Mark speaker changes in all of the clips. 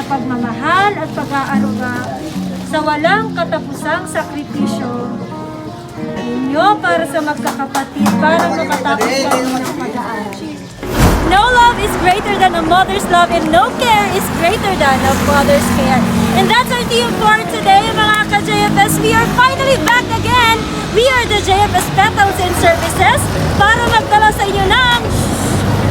Speaker 1: pagmamahal at pag-aaruga sa walang katapusang sakripisyo ninyo para sa magkakapatid para makatapos kayo ng pag-aaral. No love is greater than a mother's love and no care is greater than a father's care. And that's our theme for today, mga ka-JFS. We are finally back again. We are the JFS Petals and Services para magdala sa inyo ng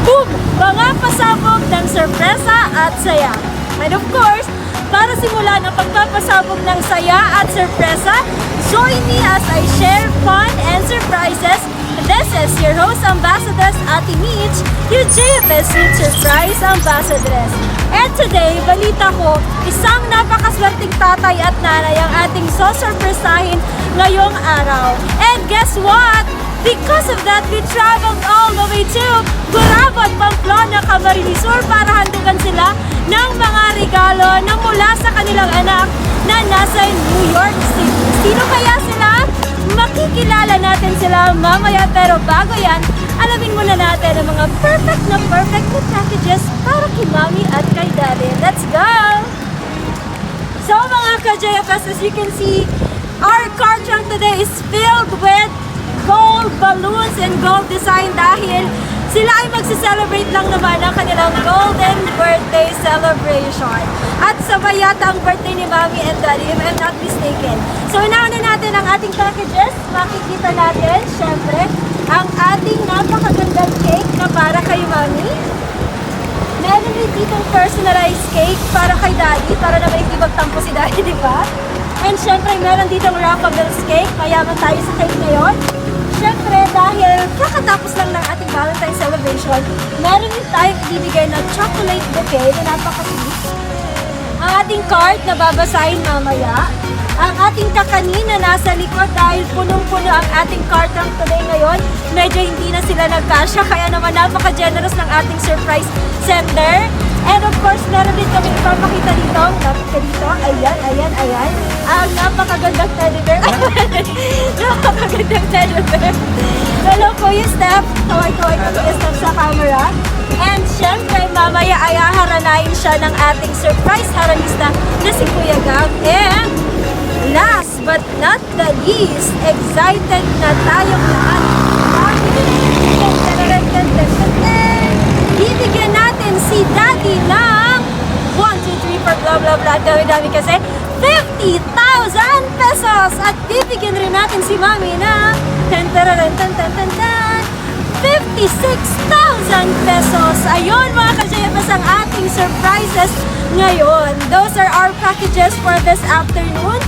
Speaker 1: boom! Mga pasabog ng sorpresa at saya. And of course, para simulan ang pagpapasabog ng saya at sorpresa, join me as I share fun and surprises. This is your host, Ambassadress Ate Mitch, your JFS Youth Surprise Ambassadress. And today, balita ko, isang napakaswerteng tatay at nanay ang ating sosurpresahin ngayong araw. And guess what? Because of that, we traveled all the way to Burabot, Pamplona, Camarines Sur para handugan sila ng mga regalo na mula sa kanilang anak na nasa New York City. Sino kaya sila? Makikilala natin sila mamaya, pero bago yan, alamin muna natin ang mga perfect na packages para kay Mami at kay Daddy. Let's go! So mga ka-JFS, as you can see, our car trunk today is filled with gold balloons and gold design dahil sila ay magse-celebrate lang naman ang kanilang golden birthday celebration. At sabay yata ang birthday ni Mami and Daddy, if I'm not mistaken. So inauna natin ang ating packages. Makikita natin, syempre, ang ating napakagandang cake na para kay Mami. Meron din ditong personalized cake para kay Daddy, para na may magtampo si Daddy, di ba? And syempre, meron ditong Raffaelle's cake. Mayaman tayo sa cake ngayon. Syempre, dahil kakatapos lang ng ating Valentine's celebration, meron din tayong ibibigay na chocolate bouquet na napaka-sweet. Ang ating card na babasahin mamaya. Ang ating kakanin na nasa likod dahil punong-puno ang ating card trunk today ngayon. Medyo hindi na sila nagkasya, kaya naman napaka-generous ng ating surprise sender. And of course, meron din kami ipapakita dito. Napaka dito. Ayan, ayan, ayan. Ang napakagandang teddy bear. Napakagandang teddy bear. Hello po yung Steph. Kaway-kaway po yung Steph sa camera. And syempre, mamaya ay haharanayin siya ng ating surprise haranista na si Kuya Gab. And last but not the least, excited na tayong lahat. Bibigyan natin si Daddy ng 1, 2, 3, 4, blah, blah, blah. Dami-dami kasi 50,000 pesos. At bibigyan rin natin si Mami na 56,000 pesos. Ayun mga ka-JFS ang ating surprises ngayon. Those are our packages for this afternoon.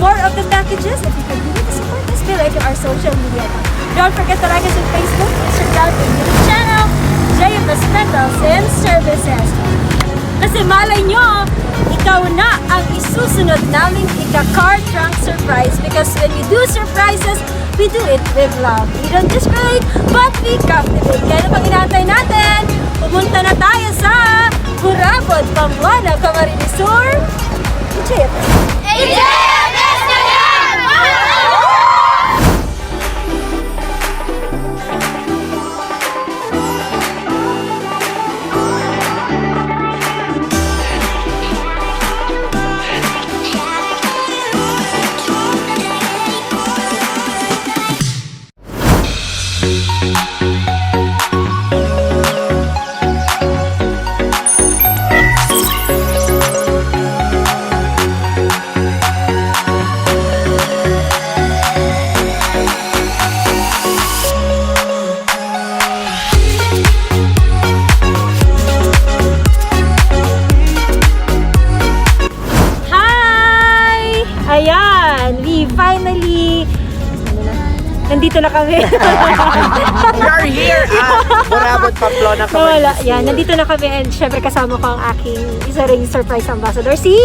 Speaker 1: More of the packages, if you continue to support us, be like our social media account. Don't forget to like us on Facebook, Instagram, and YouTube channel, JFS Petals and Services. Kasi malay nyo, ikaw na ang isusunod naming ika-car trunk surprise, because when we do surprises, we do it with love. We don't discriminate, but we captivate. Kaya na pang inaantay natin, pumunta na tayo sa Burabot, Pamplona, Camarines Sur, JFS. JFS na yan! Ayan, we finally nandito na kami.
Speaker 2: We are here at Burabot, Pamplona, Camarines Sur.
Speaker 1: Yan, nandito na kami and syempre kasama ko ang aking isa ring surprise ambassador, si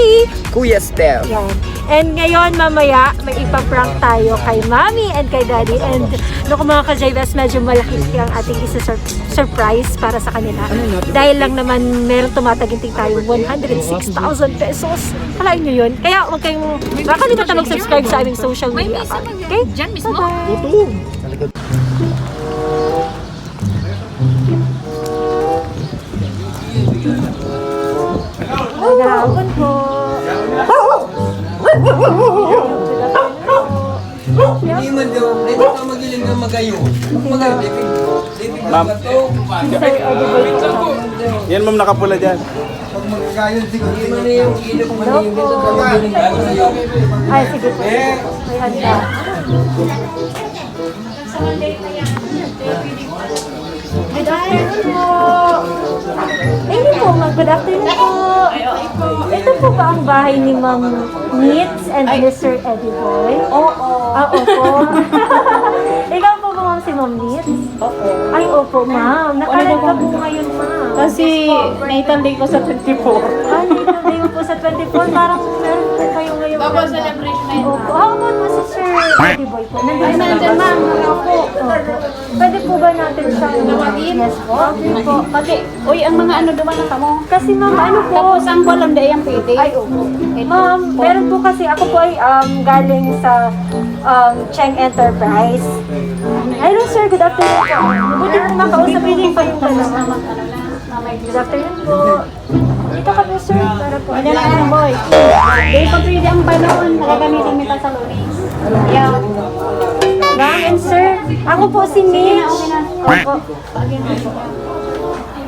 Speaker 2: Kuya Steph.
Speaker 1: Yan. And ngayon, mamaya, may ipaprank tayo kay Mami and kay Daddy. And naku mga ka-JFS, medyo malaki ang ating surprise para sa kanila. Dahil lang naman, meron tumataginting tayo 106,000 pesos. Kalain nyo yun. Kaya huwag kayong, makalimutan mag-subscribe sa aming social media account. Okay?
Speaker 3: Diyan mismo?
Speaker 1: Bye-bye! Magandang hapon po.
Speaker 3: Hindi man daw, hindi ka magiling na magayo. Magayo,
Speaker 2: Ma'am.
Speaker 1: Sir Ediboy po.
Speaker 2: Yan ma'am, nakapula dyan.
Speaker 3: Pag magagayon, siguro. Hindi man yung ilok man yung
Speaker 1: Hello po.
Speaker 3: magaling na magayo.
Speaker 1: Ay, sige po. May handa. Good afternoon po. Hindi po, good afternoon po. Ito po ba ang bahay ni Ma'am Nits and Mr. Eddie Boy? Oo. Ah, opo. Ikaw po ba ma'am si Ma'am Nits? Opo. Ay, opo ma'am. Nakalad ka po ngayon ma'am.
Speaker 4: Kasi naitandi ko sa 24.
Speaker 1: Ah, naitandi mo po sa 24. Parang meron po kayo ngayon.
Speaker 4: Baba celebration na yun.
Speaker 1: Opo. How about po si Sir Eddie Boy po?
Speaker 4: Ay, nandyan ma'am.
Speaker 1: Opo. Pwede po ba natin siyang
Speaker 4: Tawagin?
Speaker 1: Yes po. Okay po.
Speaker 4: Kasi, uy, ang mga ano duman na kamo.
Speaker 1: Kasi ma'am, ano po?
Speaker 4: Tapos ang walang dayang pwede.
Speaker 1: Ay, opo. Ma'am, meron po kasi ako po ay galing sa Cheng Enterprise. Hello sir, good afternoon po. Buti na makausap ko pa yung dalawa. Good afternoon po. Dito ka po sir, para po.
Speaker 4: Wala na ang boy. Dahil pag pwede ang balon, nakagamitin mo sa lunis. Yeah.
Speaker 1: Ma'am and sir, ako po si Mitch. Opo.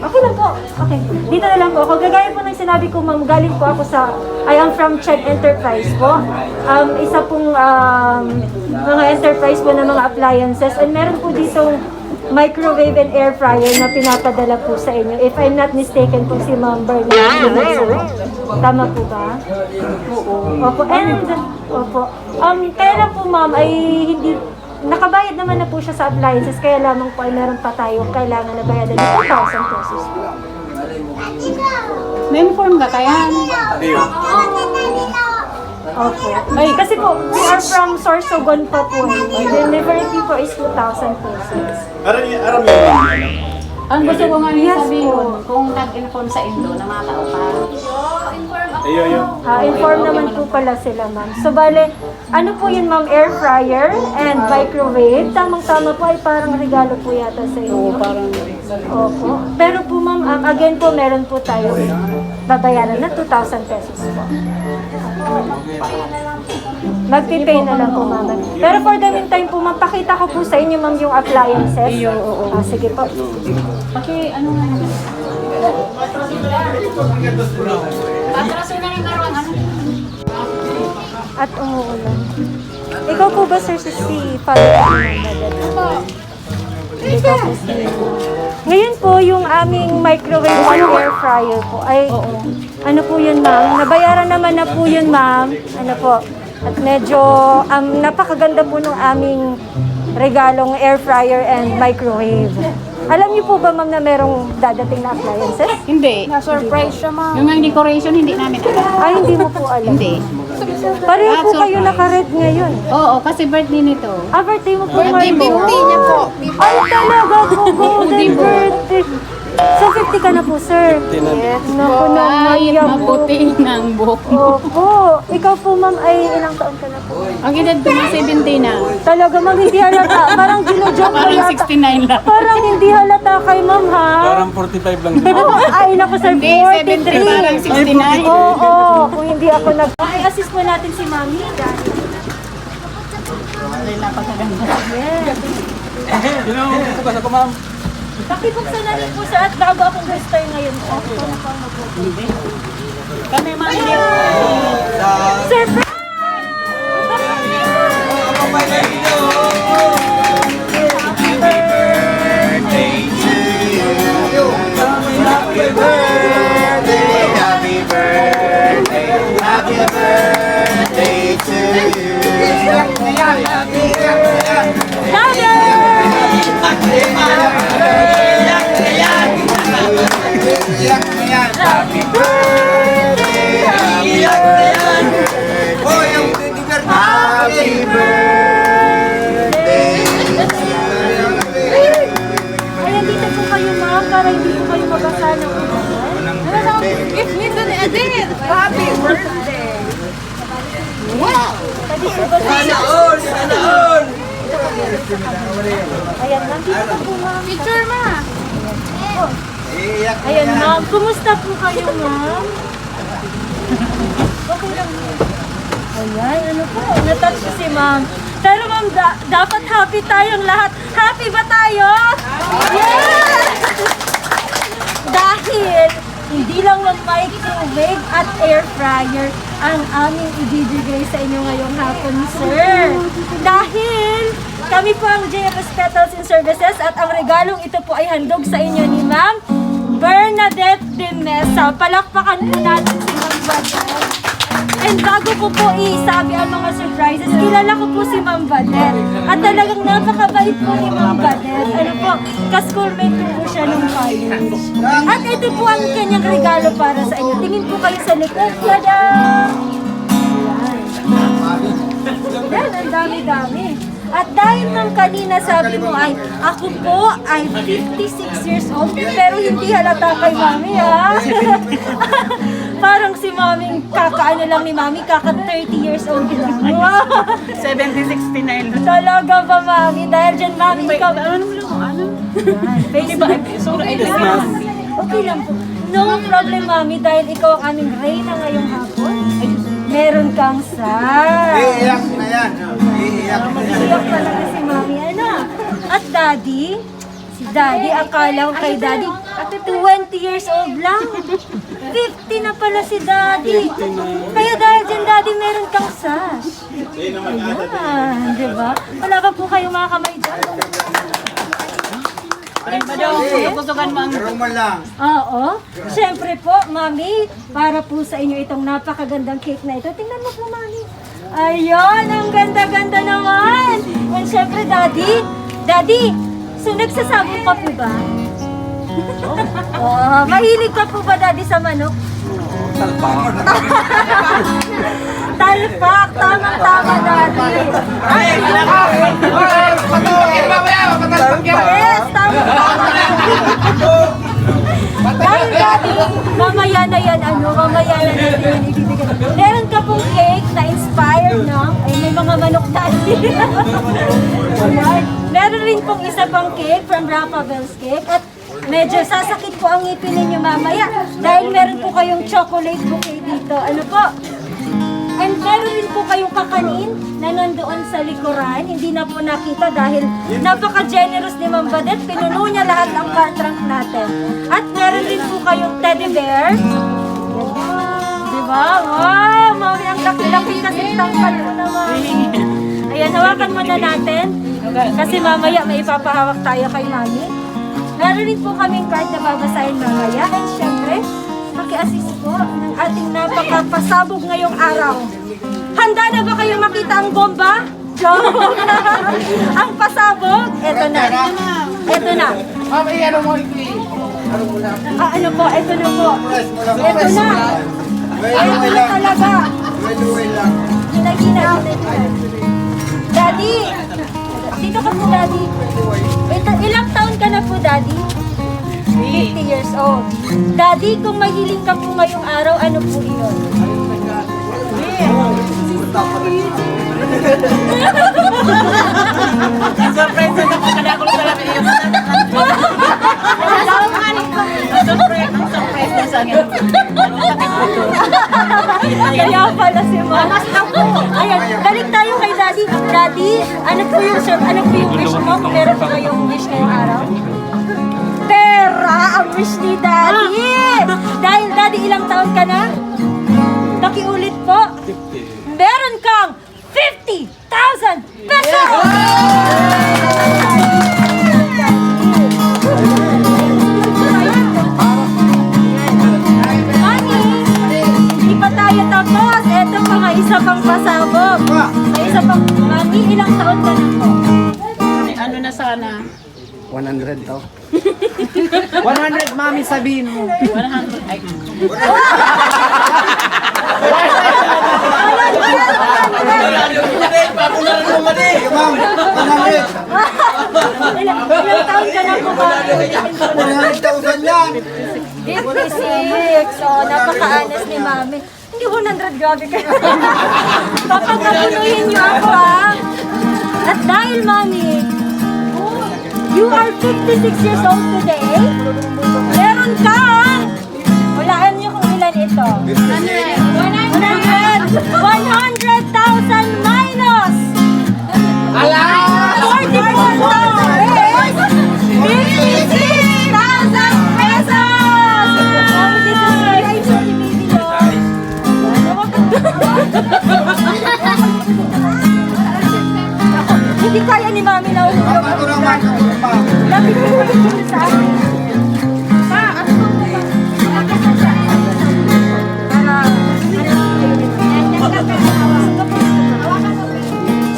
Speaker 1: Okay lang po. Okay. Dito na lang po ako. Gagaya po ng sinabi ko, ma'am, galing po ako sa, I am from Cheng Enterprise po. Isa pong mga enterprise po ng mga appliances. And meron po dito microwave and air fryer na pinapadala po sa inyo. If I'm not mistaken po si Ma'am Bernard. Tama po ba? Opo. And, opo. Kaya lang po ma'am ay hindi, nakabayad naman na po siya sa appliances, kaya lamang po ay meron pa tayo kailangan na bayadan ng 2,000 pesos po.
Speaker 4: May inform ka kaya?
Speaker 1: Opo. Ay, kasi po, we are from Sorsogon pa po. The delivery fee po is 2,000 pesos.
Speaker 2: Aram yun.
Speaker 4: Ang gusto ko nga
Speaker 1: Yes
Speaker 4: sabihin,
Speaker 1: po.
Speaker 4: kung nag-inform sa Indo na mga tao ka.
Speaker 2: Ayo.
Speaker 1: Inform naman po pala sila, ma'am. So, bale, ano po yun, ma'am? Air fryer and microwave. Tamang-tama po ay parang regalo po yata sa inyo.
Speaker 4: Parang
Speaker 1: Opo. Pero po, ma'am, again po, meron po tayo babayaran na 2,000 pesos po. Magpipay na lang po, ma'am. Pero for the meantime po, ma'am, pakita ko po sa inyo, ma'am, yung appliances. Ah, sige po.
Speaker 4: Paki, ano nga naman? Patraso na ng karoon, ano?
Speaker 1: At umuulan. Ikaw po ba, sir, si Father Fernandez? Ikaw po si... Ngayon po, yung aming microwave and air fryer po ay... Ano po yun, ma'am? Nabayaran naman na po yun, ma'am. Ano po? At medyo napakaganda po ng aming regalong air fryer and microwave. Alam niyo po ba, ma'am, na merong dadating na appliances?
Speaker 4: Hindi. Na-surprise siya, ma'am. Yung ang decoration, hindi namin alam.
Speaker 1: Ay, hindi mo po alam.
Speaker 4: Hindi.
Speaker 1: Pareho po kayo
Speaker 4: surprise.
Speaker 1: naka-red ngayon.
Speaker 4: Oo, kasi birthday nito.
Speaker 1: Ah, birthday mo po ngayon.
Speaker 4: niya po.
Speaker 1: Ay, talaga po, golden birthday. So, 50 ka na po, sir. Yes. Naku naman,
Speaker 4: Ay,
Speaker 1: yan po.
Speaker 4: mabuti ng buhok mo.
Speaker 1: Opo. Ikaw po, ma'am, ay ilang taon ka na po?
Speaker 4: Ang edad ko na 70 na.
Speaker 1: Talaga, ma'am, hindi halata. Parang ginojoke mo
Speaker 4: Parang
Speaker 1: yata.
Speaker 4: 69 lang.
Speaker 1: Parang hindi halata kay ma'am, ha?
Speaker 3: Parang 45 lang.
Speaker 1: Ay, naku, sir,
Speaker 4: Hindi, 70 parang
Speaker 1: 43.
Speaker 4: 69.
Speaker 1: Oo, kung hindi ako nag... Ay, assist po natin si mami.
Speaker 4: Ay, napakaganda.
Speaker 1: Yes.
Speaker 3: Bukas ako, ma'am.
Speaker 1: Pakibuksan na rin po, sir, at bago akong gusto ngayon. Okay.
Speaker 4: Kami mga
Speaker 1: Sir, ayan, dito po kayo, ma'am, para hindi po kayo mabasa ng
Speaker 5: Gift nito ni Adit. Happy birthday.
Speaker 1: Wow! Pwede po ba sa...
Speaker 3: Sana all!
Speaker 1: Ayan, ma'am, dito ka po, ma'am.
Speaker 5: Picture ma.
Speaker 1: Ayan, ma'am. Kumusta po kayo, ma'am? Ayan, ano po, natouch ko si ma'am. Pero ma'am, dapat happy tayong lahat. Happy ba tayo? Yes! Dahil hindi lang ng microwave at air fryer ang aming ibibigay sa inyo ngayong hapon, sir. Dahil kami po ang JFS Petals and Services at ang regalong ito po ay handog sa inyo ni Ma'am Bernadette de Mesa. Palakpakan po natin si Ma'am Bernadette. And bago ko po isabi ang mga surprises, kilala ko po si Ma'am Badet. At talagang napakabait po ni Ma'am Badet. Ano po, ka-schoolmate ko po siya nung college. At ito po ang kanyang regalo para sa inyo. Tingin po kayo sa likod. Tada! Yan, ang dami-dami. At dahil nang kanina sabi mo ay, ako po ay 56 years old, pero hindi halata kay Mami, ha? Parang si Mami, kakaano lang ni Mami, kaka 30 years old lang. Wow!
Speaker 5: 70-69.
Speaker 1: Talaga ba, Mami? Dahil dyan, Mami, ikaw...
Speaker 5: Ano?
Speaker 1: Facebook. Okay lang. Okay lang po. No problem, Mami, dahil ikaw ang aming reyna ngayong hapon. Meron kang
Speaker 3: Iiyak na yan. Iiyak na yan.
Speaker 1: Iyak talaga si Mami, ano? At Daddy, si Daddy, akala ko kay Daddy, 20 years old lang. 50 na pala si Daddy. Kaya dahil dyan, Daddy, meron kang sash. Ayan, di ba? Wala pa po kayong mga kamay dyan.
Speaker 5: Kusugan mo ang...
Speaker 3: Pero man lang.
Speaker 1: Oo. Siyempre po, Mami, para po sa inyo itong napakagandang cake na ito. Tingnan mo po, Mami. Ayun, ang ganda-ganda naman. And siyempre, Daddy, so nagsasabong ka po ba? Oh, mahilig ka po ba, Daddy, sa manok? Talpak, tamang-tama, Daddy. Yes, tama-tama. Dahil, Daddy, mamaya na yan, mamaya na natin yan ibibigay. Meron ka pong cake na inspired, no? Ay, may mga manok, Daddy. Ayan. Meron rin pong isa pang cake from Rafa Bell's Cake. At medyo sasakit po ang ngipin ninyo mamaya dahil meron po kayong chocolate bouquet dito. Ano po? And meron rin po kayong kakanin na nandoon sa likuran. Hindi na po nakita dahil napaka-generous ni Ma'am Badet. Pinuno niya lahat ang car trunk natin. At meron din po kayong teddy bear. Diba? Wow! Mami, ang laki-laki kasi tangkal mo na, Mami. Ayan, hawakan muna natin. Kasi mamaya may ipapahawak tayo kay Mami. Meron din po kaming card na babasahin mamaya. And syempre, paki-assist po ng ating napakapasabog ngayong araw. Handa na ba kayo makita ang bomba? Joke! Ang pasabog, eto na. Eto na.
Speaker 2: Ano mo,
Speaker 1: Ano po, eto na po. Eto na. Eto na talaga.
Speaker 3: Well lang.
Speaker 1: Hina. Daddy! Dito ka po, Daddy. Ilang taon ka na po, Daddy? 50 years old. Daddy, kung mahiling ka po ngayong araw, ano po iyon?
Speaker 5: Surprise na ako kada ako sa labi niya. Surprise na sa akin.
Speaker 1: Kaya pala si Mama. Ayan, balik tayo kay Daddy. Daddy, ano po yung wish mo? Kung meron po kayong wish ngayong araw? Pera ang wish ni Daddy! Dahil Daddy, ilang taon ka na? Nakiulit po. Meron kang 50,000 pesos! Mami, hindi pa tayo tapos. Ito pa nga isa pang pasabog. May isa pang, Mami, ilang taon ka na po?
Speaker 5: Ano na sana?
Speaker 3: 100 daw.
Speaker 2: 100, Mami, sabihin mo.
Speaker 5: 100. Ay.
Speaker 3: Ma'am, 100.
Speaker 1: Ilang taon ka na po, Mami?
Speaker 3: 100,000 yan.
Speaker 1: 56. Oh, napaka-honest ni Mami. Hindi 100, grabe kayo. Papagkapunuhin niyo ako, ha? At dahil, Mami, you are 56 years old today, meron kang, walaan niyo kung ilan ito. 100,000 Lapit po kayo dito sa akin. Pa, ano po ba?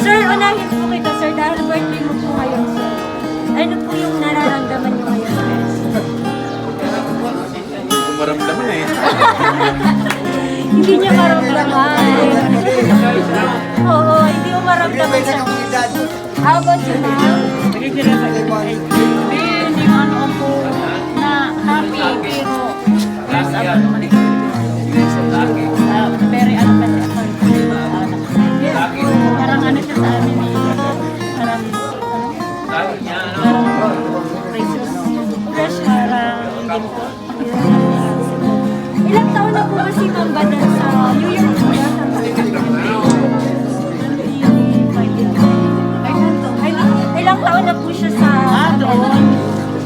Speaker 1: Sir, unahin po kita, sir, dahil birthday mo po ngayon, sir. Ano po yung nararamdaman niyo ngayon, sir?
Speaker 2: Maramdaman eh.
Speaker 1: Hindi niya maramdaman. Oo, hindi mo maramdaman siya. How about you, ma'am?
Speaker 5: Hindi ano ako na happy pero yes, ano naman ito. Very ano kasi ako. Parang ano siya sa amin eh. Parang precious. Parang hindi po.
Speaker 1: Ilang taon na po ba si Ma'am Badal sa New York po ba? Ilang taon na po siya sa...
Speaker 5: Doon.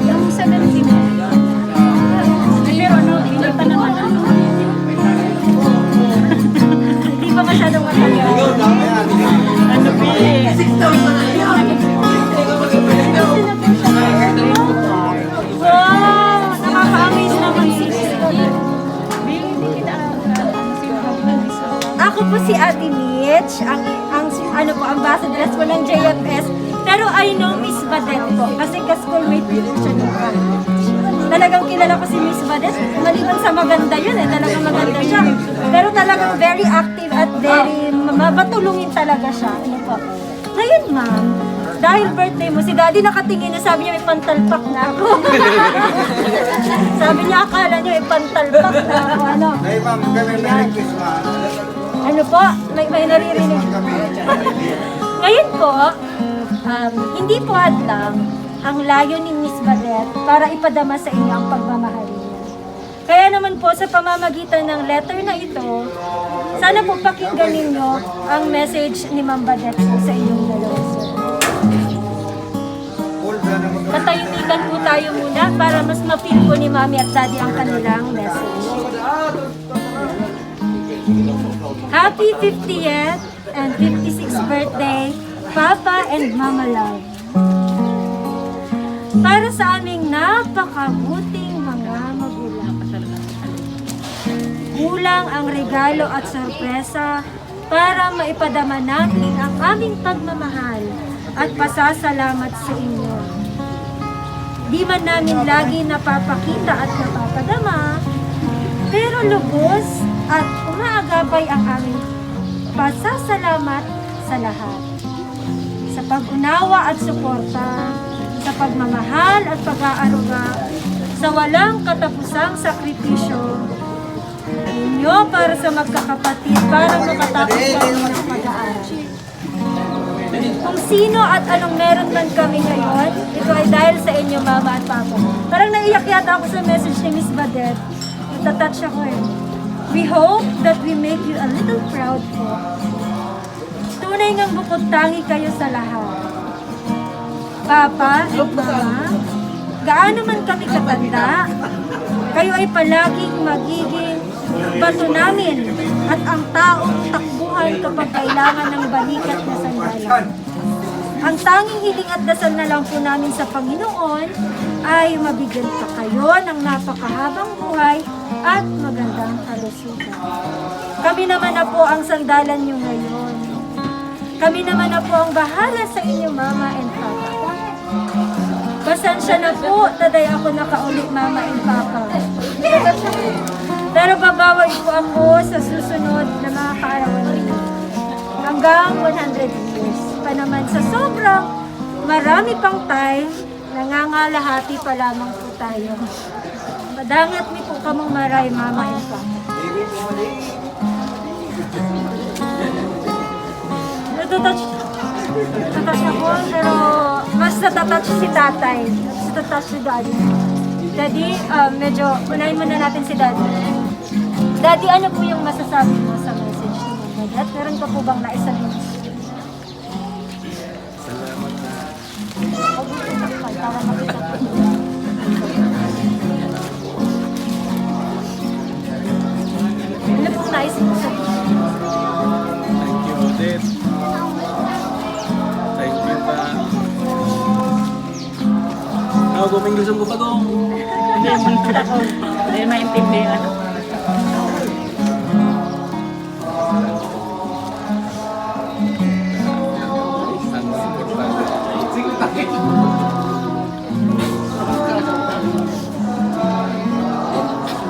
Speaker 1: Yung 17 mo.
Speaker 5: Pero ano, hindi pa naman ano.
Speaker 1: Hindi pa masyadong matagal.
Speaker 5: Ano pa eh.
Speaker 1: Wow! Nakaka-amaze naman si Ako po si Ate Mitch, ang ano po, ambassador po ng JFS. Pero I know Miss Badet po, kasi ka-schoolmate ko siya nito. Talagang kilala ko si Miss Badet, maliban sa maganda yun eh, talagang maganda siya. Pero talagang very active at very matulungin talaga siya. Ano po. Ngayon ma'am, dahil birthday mo, si Daddy nakatingin na sabi niya may pantalpak na ako. Sabi niya akala niya may pantalpak na ako. Ano?
Speaker 3: Hey ma'am, kami Merry Christmas.
Speaker 1: Ano po? May naririnig. Ngayon po, hindi po hadlang ang layo ni Miss Badet para ipadama sa inyo ang pagmamahal niya. Kaya naman po sa pamamagitan ng letter na ito, sana po pakinggan ninyo ang message ni Ma'am Badet po sa inyong dalawa, sir. Tatayumikan po tayo muna para mas ma-feel po ni Mami at Daddy ang kanilang message. Happy 50th and 56th birthday, Papa and Mama Love. Para sa aming napakabuting mga magulang. Kulang ang regalo at sorpresa para maipadama namin ang aming pagmamahal at pasasalamat sa inyo. Di man namin lagi napapakita at napapadama, pero lubos at umaagabay ang aming pasasalamat sa lahat. Sa pag-unawa at suporta, sa pagmamahal at pag-aaruga, sa walang katapusang sakripisyo, ninyo para sa magkakapatid para makatapos kami ng pag-aaral. Kung sino at anong meron man kami ngayon, ito ay dahil sa inyo, Mama at Papa. Parang naiyak yata ako sa message ni Miss Badet. Natatouch ako eh. We hope that we make you a little proud po. Tunay ngang bukod tangi kayo sa lahat. Papa at Mama, gaano man kami katanda, kayo ay palaging magiging bato namin at ang taong takbuhan kapag kailangan ng balikat na sandalan. Ang tanging hiling at dasal na lang po namin sa Panginoon ay mabigyan pa kayo ng napakahabang buhay at magandang kalusugan. Kami naman na po ang sandalan nyo ngayon. Kami naman na po ang bahala sa inyo, Mama and Papa. Pasensya na po, taday ako nakaulit, Mama and Papa. Pero babawi po ako sa susunod na mga kaarawan ninyo. Hanggang 100 years pa naman sa sobrang marami pang time, nangangalahati pa lamang po tayo. Madangat mi po kamong maray, Mama and Papa. Natatouch ako, pero mas natatouch si tatay. Mas natatouch si Daddy. Daddy, medyo unahin muna natin si Daddy. Daddy, ano po yung masasabi mo sa message ni Mama Badet? Meron pa po bang naisabihin?
Speaker 2: Salamat na.
Speaker 1: Para makita po. Ano pong nais mo sabihin?
Speaker 2: Thank you, Odette. Thank you, Pa.
Speaker 3: mag-English ang kupagong.
Speaker 5: Hindi mo ako. Hindi maintindihan.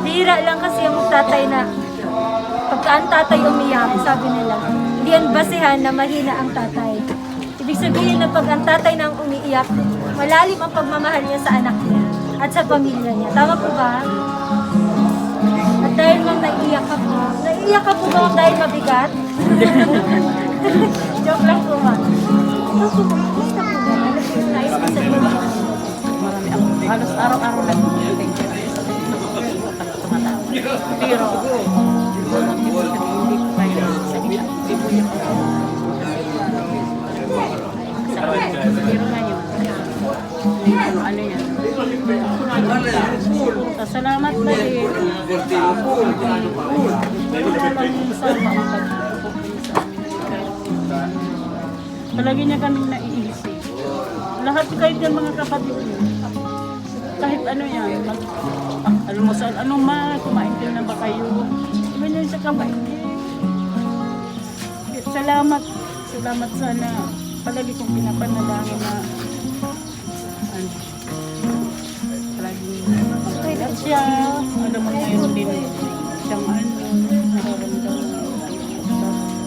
Speaker 1: Bira lang kasi ang tatay na pagka ang tatay umiyak, sabi nila, hindi yan basihan na mahina ang tatay. Ibig sabihin na pag ang tatay nang umiiyak, malalim ang pagmamahal niya sa anak niya at sa pamilya niya. Tama po ba? At dahil ma'am naiiyak ka po ba dahil mabigat? Joke lang po ma'am. Ito po, kumusta po ba? Ano po yung nais mo sa inyo?
Speaker 5: Marami ako. Halos araw-araw lang yung thank you. Pero, hindi ko kaya sa ila. Pero ngayon, ano yan? Salamat na rin. Wala lang yung sama ang palagi niya kaming naiisip. Lahat kahit yung mga kapatid niyo. Kahit ano yan, almusal, anong kumain din na ba kayo? Iba niya siya kamay. Salamat sana. Palagi kong pinapanalangin na palagi siya. Alam mo ngayon din siyang nararamdaman.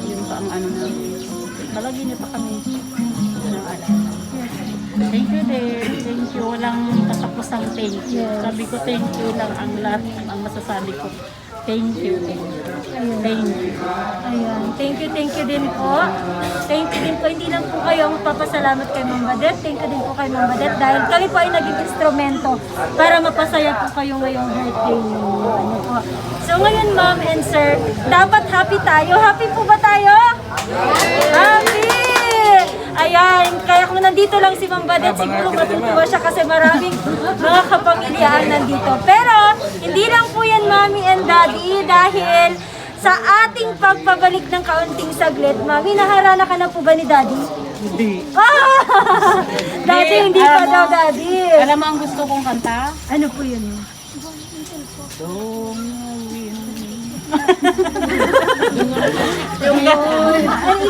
Speaker 5: Yun pa ang namin. Palagi niya pa kami naalala. Thank you din. Thank you. Walang katapusang thank you. Sabi ko thank you lang ang lahat ang masasabi ko. Thank you. Thank you.
Speaker 1: Ayan. Thank you din po. Thank you din po. Hindi lang po kayo ang magpapasalamat kay Ma'am Badet. Thank you din po kay Ma'am Badet dahil kami po ay naging instrumento para mapasaya po kayo ngayong birthday niyo. Ano po. So ngayon Ma'am and Sir, dapat happy tayo. Happy po ba tayo? Happy! Ayan, kaya kung nandito lang si Ma'am Badet, siguro matutuwa siya kasi maraming mga kapamilya ang nandito. Pero, hindi lang po yan Mami and Daddy dahil sa ating pagpabalik ng kaunting saglit, Mami, naharana ka na po ba ni Daddy?
Speaker 5: Hindi.
Speaker 1: Ah! Daddy, hindi pa daw Daddy.
Speaker 5: Alam mo ang gusto kong kanta?
Speaker 1: Ano po yun? Ay,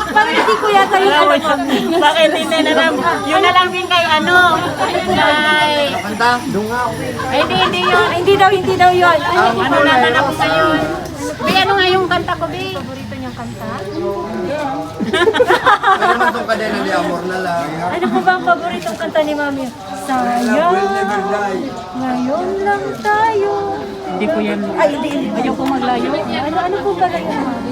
Speaker 1: parang hindi ko yata yung alam mo.
Speaker 5: Bakit hindi na lang? Yun na lang din kay ano? Kay... Ay, hindi yun.
Speaker 1: Hindi daw yun.
Speaker 5: Ano naman ako sa'yo? Bi, ano nga yung kanta ko, Bi?
Speaker 1: Paborito niyang kanta?
Speaker 3: Ano naman itong kadena ni Amor na lang.
Speaker 1: Ano po ba ang paboritong kanta ni Mami? Sayang, ngayon lang tayo.
Speaker 5: Hindi ko yan.
Speaker 1: Ay, hindi.
Speaker 5: Ayaw ko maglayo.
Speaker 1: Ano po ba lang yun, Mami?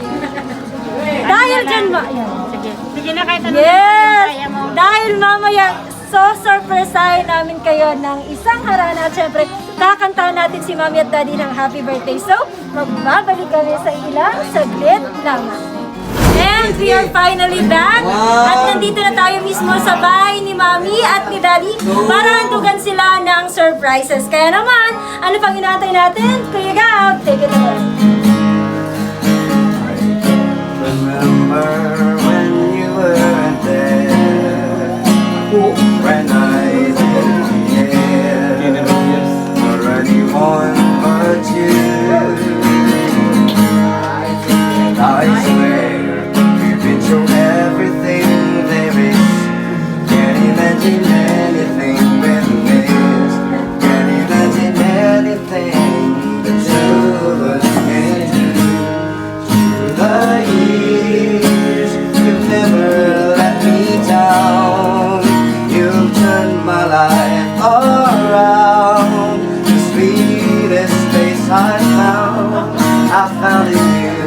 Speaker 1: Dahil dyan, Yan.
Speaker 5: Sige. Sige na kahit ano.
Speaker 1: Yes!
Speaker 5: Kaya mo.
Speaker 1: Dahil mamaya, surpriseahin namin kayo ng isang harana. At syempre, kakantahan natin si Mami at Daddy ng happy birthday. So, magbabalik kami sa ilang saglit lamang. And we are finally back. At nandito na tayo mismo sa bahay ni Mami at ni Daddy para hantugan sila ng surprises. Kaya naman, ano pang inaantay natin? Kuya Gab, take it away.
Speaker 6: Remember when you weren't there, when I didn't care for anyone but you. I swear we've been through everything there is. Can't imagine anything better than this. Can't imagine anything the two of us can do. Through the years, you've never let me down. You've turned my life around. The sweetest place I found in you.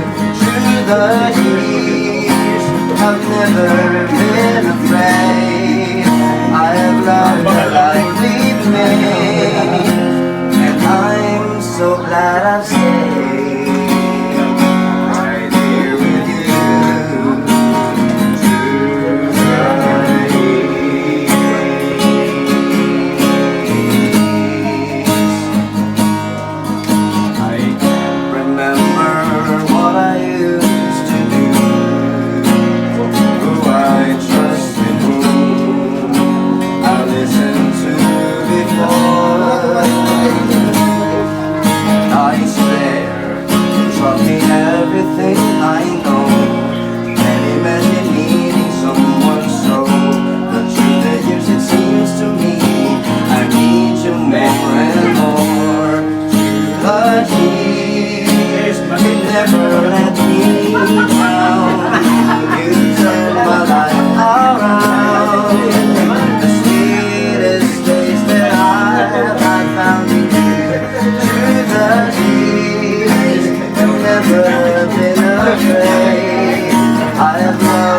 Speaker 6: Through the years, I've never been afraid. I have loved the life we've made, and I'm so glad I've stayed right here with you. Through the years, I can't remember what I used to do, who I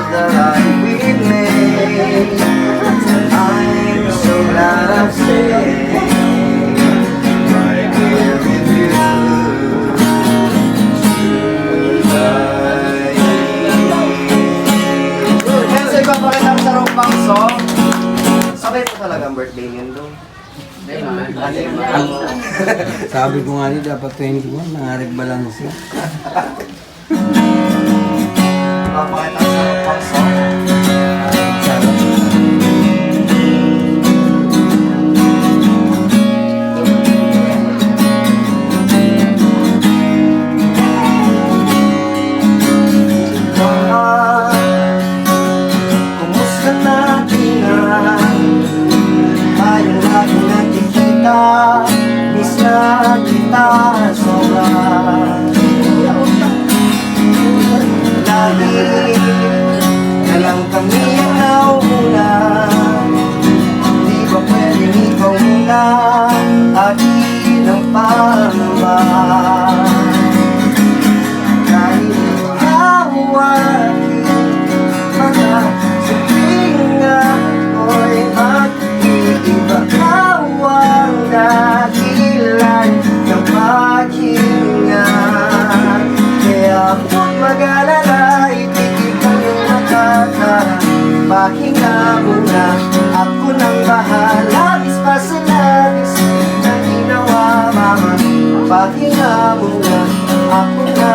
Speaker 6: the life we made. I'm so glad I'm staying right here with you tonight. Kaya sa iba pa kitang sarumpang song, sabay po talaga ang birthday niyan doon.
Speaker 3: Sabi ko nga niya, dapat 21, nangarig ba lang siya?
Speaker 6: Papakita ang sarumpang song. Kumusta natin na tayong lagi nagkikita, miss na kita sobra. Lagi na lang kami ang nauna, di ba pwedeng ikaw muna akin ang pangamba? Kahit ikaw aking mga sabihin ako'y mag-iiba, ikaw ang dahilan ng paghinga. Kaya huwag mag-alala, itigil mo yung mata, pahinga muna, ako nang bahala. Bis pa sa labis na ginawa, mama, pahinga muna, ako na.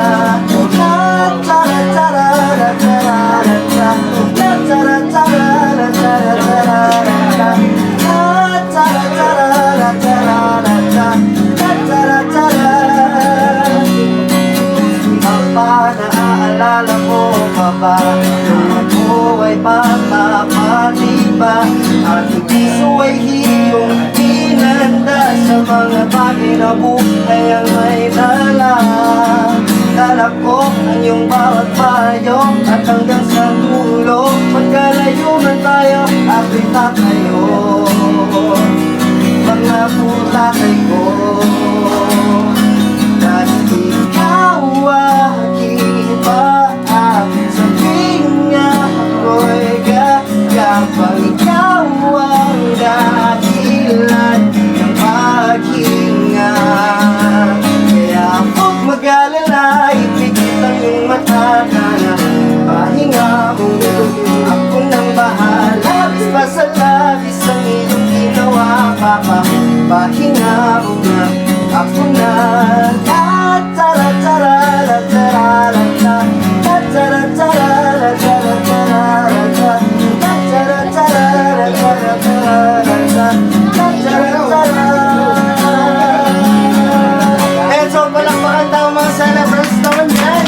Speaker 6: Naaalala mo pa ba nung ako ay bata pa, diba? Aking piso ay hiyong pinanda sa mga bagay na buhay ang may dala. Dala ko ang iyong bawat payo at hanggang sa dulo, magkalayo man tayo, ako'y tatayo. Mga putatay ko, kahit ikaw aking paang sabihin nga ako'y gagapang, ikaw ang dahilan ng paghinga. Kaya huwag mag-alala, ipikit ang iyong mata na pahinga muna, ako nang bahala. Bis pa sa labis ang iyong ginawa, papa, pahinga muna, ako na. And so palakpakan tayo mga celebrants naman yan.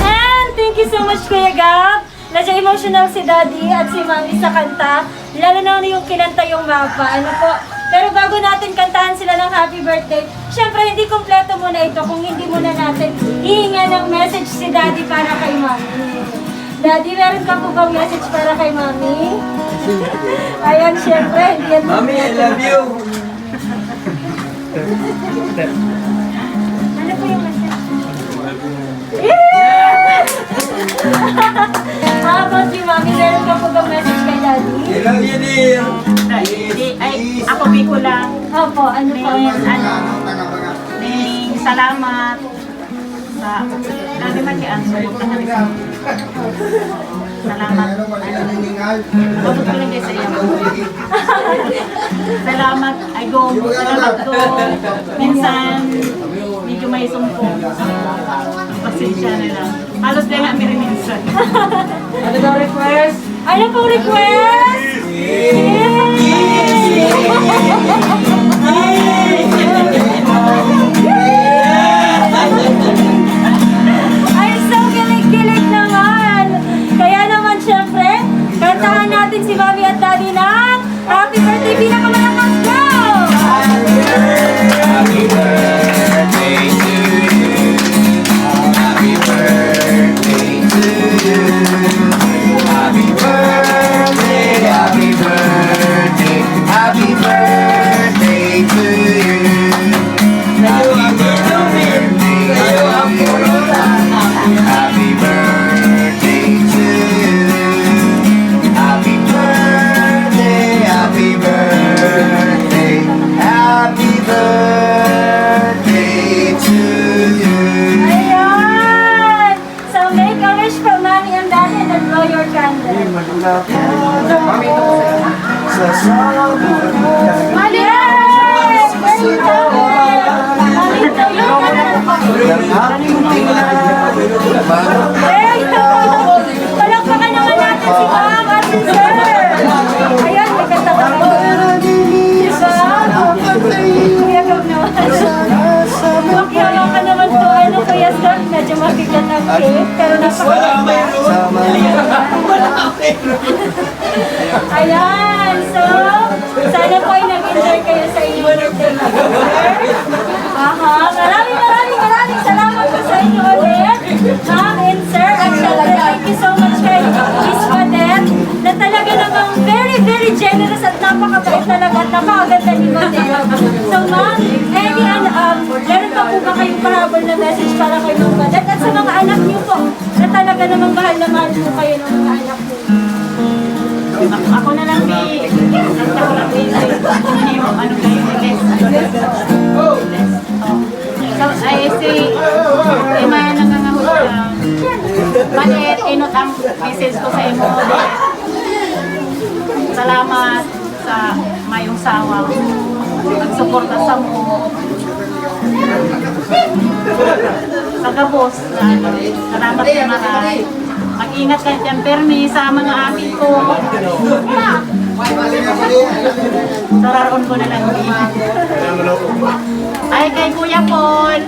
Speaker 1: And thank you so much, Kuya Gab. Medyo emotional si Daddy at si Mami sa kanta. Lalo na yung kinanta yung mapa. Ano po? Pero bago natin kantahan sila ng happy birthday, syempre hindi kompleto muna ito kung hindi muna natin hihinga ng message si Daddy para kay Mami. Daddy, meron ka po bang message para kay Mami? Ayan, syempre. Hindi yan
Speaker 3: Mami, I love you!
Speaker 1: Ano po yung message? Yeah! How about you, Mami? Meron ka po bang message kay Daddy?
Speaker 3: I love you, dear!
Speaker 5: Ay, ako biko lang.
Speaker 1: Opo, ano po?
Speaker 5: Ning salamat sa dati mag-answer ko na rin. Salamat. Babot ko lang kayo sa iyo. Salamat. Ay go. Salamat ko. Minsan, medyo may sumpong. Pasensya na lang. Halos din nga meron minsan. Ano daw request?
Speaker 1: Ano pong request? Ay, so kilig-kilig naman. Kaya naman, syempre, kantahan natin si Mami at Daddy ng happy birthday, pinakamalakas go!
Speaker 6: Happy birthday to you. Happy birthday to you. Happy birthday, happy birthday, happy birthday
Speaker 1: cake, pero napakaganda.
Speaker 6: Sa mga
Speaker 1: Ayan, so, sana po ay nag-enjoy kayo sa inyong birthday, sir. Aha, maraming salamat po sa inyo ulit, ma'am and sir. At syempre, thank you so much kay Miss Madette, na talaga namang very, very generous at napakabait talaga at napakaganda ni Madette. So, ma'am, meron pa po ba kayong pahabol na message para kay Ma'am Madette at sa mga anak niyo po, na talaga namang mahal na mahal po kayo ng mga anak niyo?
Speaker 5: Ako na lang yung ano na yung less. So, ay si Ima nangangahuli lang. Bakit inot ang message ko sa imo? Salamat sa mayong sawa. Nagsuporta sa mo. Sa gabos na salamat sa mga. Mag-ingat kayo dyan, Permi, sa mga amin ko. Sararon ko na lang. Ay, kay Kuya Paul.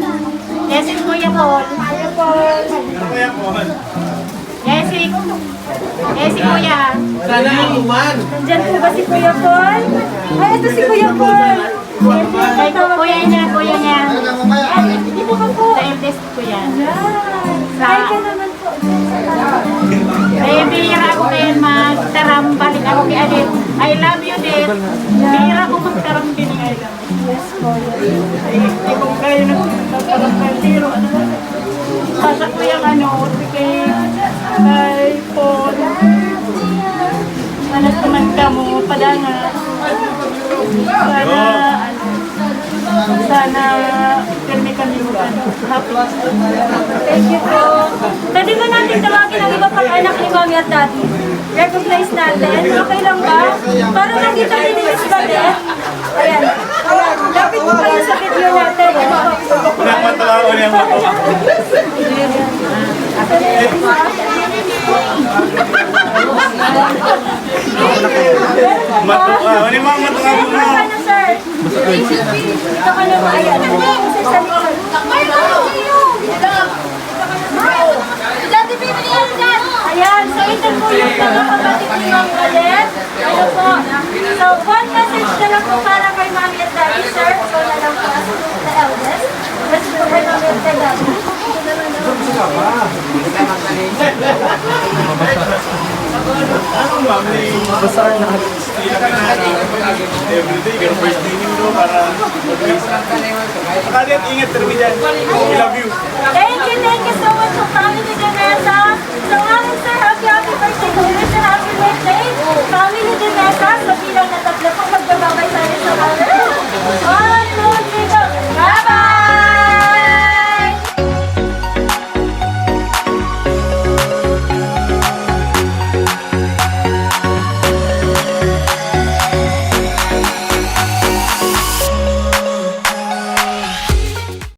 Speaker 5: Yes, Kuya Paul. Kuya Paul. Yes, Kuya.
Speaker 3: Sana inuman.
Speaker 1: Nandyan po ba si Kuya Paul? Ay, ito si Kuya Paul.
Speaker 5: Kay Kuya niya.
Speaker 1: Dito ka po.
Speaker 5: Sa eldest ko yan.
Speaker 1: Ay, ka naman po.
Speaker 5: Baby, ako ngayon magtaram. Balik ako kay Adit. I love you, Dit. Bira ko magtaram din ngayon.
Speaker 1: Yes po.
Speaker 5: Hindi ko kayo nagtaram ng zero. Sasa ko yung kay Paul. Anak tumanda mo, padanga. Sana pirmi kami mo happy.
Speaker 1: Thank you po. Pwede ba natin tawagin ang iba pang anak ni Mami at Daddy? Recognize natin? Okay lang ba? Para nakita din ni Miss Badette. Ayan. Lapit po kayo sa video natin.
Speaker 2: Unang matawa, unang matawa. Matawa, ano yung mga matawa mo na?
Speaker 1: Dito ka na, sir. Dito ka na, ayan. Sir, sa likod. Ayan, so ito po yung mga kapatid ni Ma'am Badette. Ano po? So, one message na lang po para kay Mami at Daddy, sir. So, na lang po as the eldest. Mas po kay Mami at kay Daddy.
Speaker 2: Basar na. Everyday, ganun first training do para mag-race. Sakalit, ingat termi dyan. We love you.
Speaker 1: Thank you so much for Family de Mesa. So, amin sir, happy birthday to you, sir, happy birthday. Family de Mesa, sa bilang na tatlo po magbababay tayo sa camera.